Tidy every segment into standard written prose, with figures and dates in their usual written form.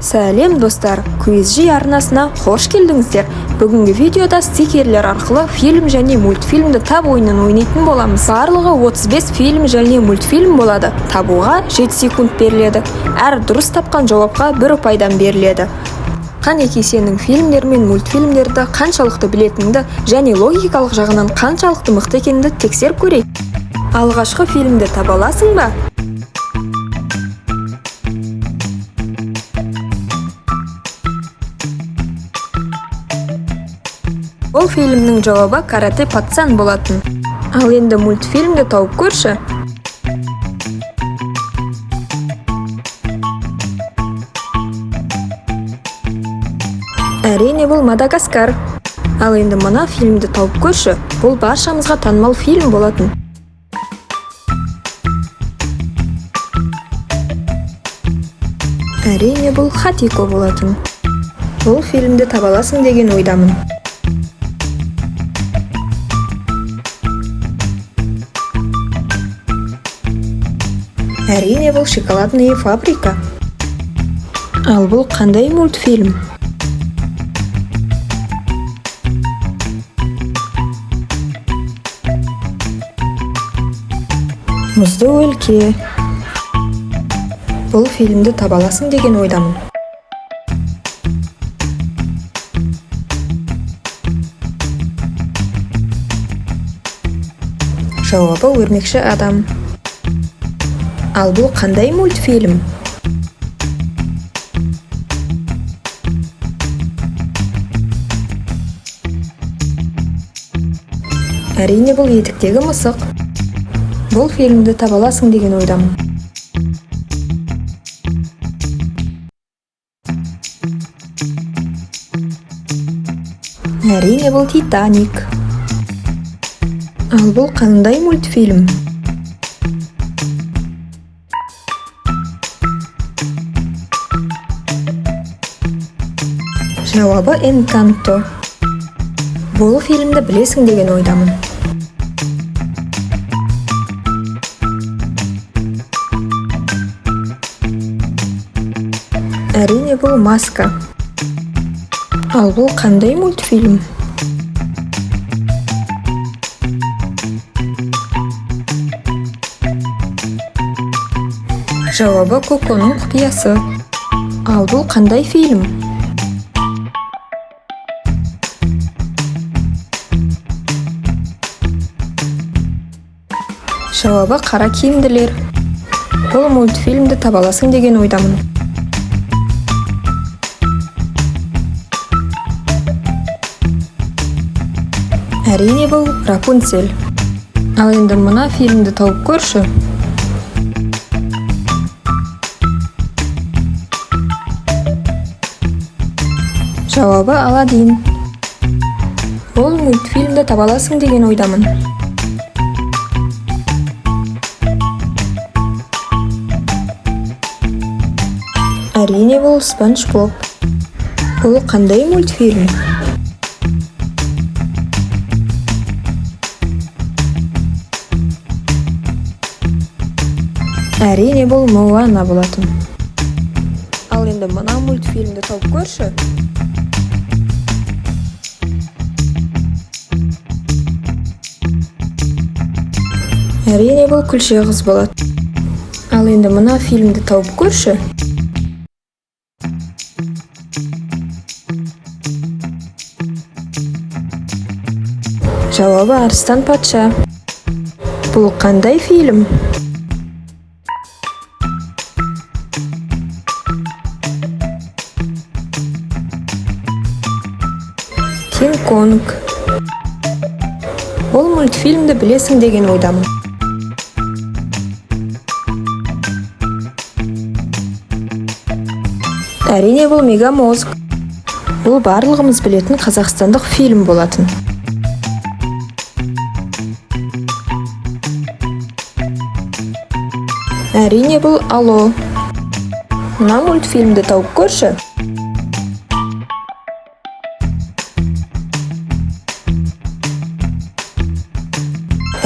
Сәлем достар, QSG арнасына қош келдіңіздер. Бүгінгі видеода стикерлер арқылы фильм және мультфильмді табу ойынын ойнайтын боламыз. Барлығы 35 фильм және мультфильм болады. Табуға 7 секунд беріледі. Әр дұрыс тапқан жауапқа 1 ұпайдан беріледі. Қанеки сенің фильмдер мен мультфильмдерді қаншалықты білетініңді және логикалық жағынан қаншалықты мықты екеніңді тексеріп көрейік. Алғашқы фильмді таба аласың ба? Ол фильмнің жауабы карате пацан болатын. Ал енді мультфильмді тауып көрші. Әрине бұл Мадагаскар. Ал енді мына фильмді тауып көрші. Бұл баршамызға танымал фильм болатын. Әрине бұл Хатико болатын. Бұл фильмді таба аласың деген ойдамын. Әрине бұл шоколадная фабрика. Ал бұл қандай мультфильм? Мұзды өлке. Бұл фильмді таба аласың деген ойдамын. Жауабы өрмекші адам. Ал бұл қандай мультфильм? Әрине бұл етіктегі мысық. Бұл фильмді таба аласың деген ойдамын. Әрине бұл Титаник. Ал бұл қандай мультфильм? Жауабы Энканто. Бұл фильмді білесің деген ойдамын. Әрине бұл Маска. Ал бұл қандай мультфильм? Жауабы Коконың құпиясы. Ал бұл қандай фильм? Жауабы қара киімділер. Бұл мультфильмді таба аласың деген ойдамын. Әрине бұл Рапунцель. Ал енді мына фильмді тауып көрші. Жауабы Аладдин. Бұл мультфильмді таба аласың деген ойдамын. Әрине бұл Спанч Боб. Бұл қандай мультфильм? Әрине бұл Моана болатын. Ал енді мына мультфильмді тауып көрші. Әрине бұл Күлше қыз болады. Ал енді мына фильмді тауып көрші. Жауабы Арыстан патша. Бұл қандай фильм? Кинг-Конг. Бұл мультфильмді білесің деген ойдамын. Әрине бұл Мегамозг. Бұл барлығымыз білетін қазақстандық фильм болатын. Әрине бұл Алло. Мына мультфильмді тауып көрші.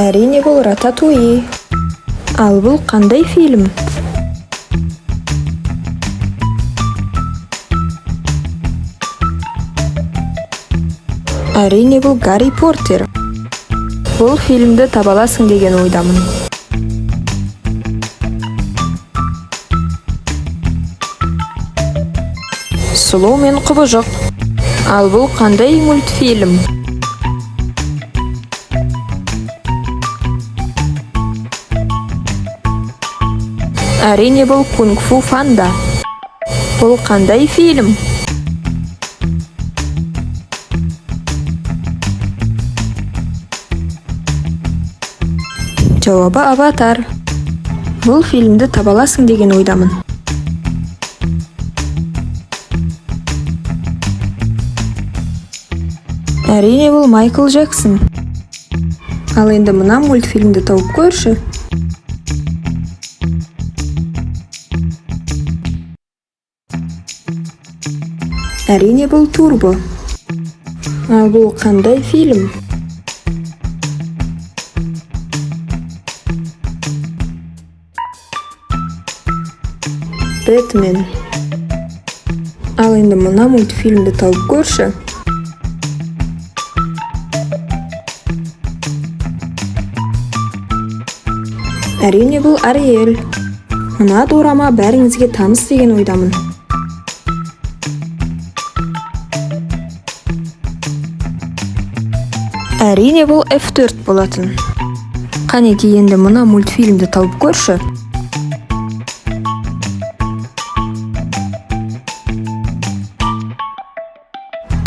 Әрине бұл Рататуи. Ал бұл қандай фильм? Әрине бұл Гарри Поттер. Бұл фильмді таба аласың деген ойдамын. Сұлу мен құбыжық. Ал бұл қандай мультфильм? Әрине бұл Кунг-фу Панда. Бұл қандай фильм? Жауабы Аватар. Бұл фильмді таба аласың деген ойдамын. Әрине бұл Майкл Джексон. Ал енді мына мультфильмді тауып көрші. Әрине бұл Турбо. Ал бұл қандай фильм? Бэтмен. Ал енді мына мультфильмді тауып көрші. Әрине бұл Ариэль. Мына дорама бәріңізге таныс деген ойдамын. Әрине бұл F4 болатын. Қанеки енді мына мультфильмді тауып көрші.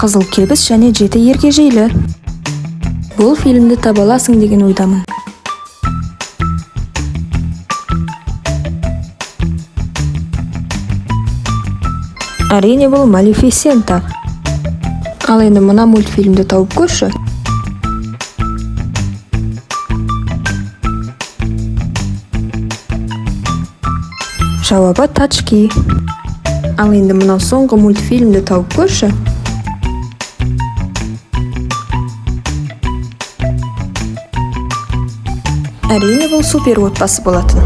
Қызыл кебіс және жеті ергежейлі. Бұл фильмді таба аласың деген ойдамын. Әрине бұл Малефисента. Ал енді мына мультфильмді тауып көрші. Жауабы Тачки. Ал енді мына соңғы мультфильмді тауып көрші. Әрине бұл Супер отбасы болатын.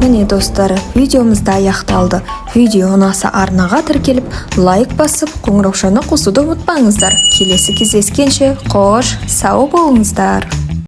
Міне достары, видеомызда аяқталды. Видео ұнаса арнаға тіркеліп, лайк басып, қоңыраушаны қосуды ұмытпаңыздар. Келесі кездескенше, қош, сау болыңыздар.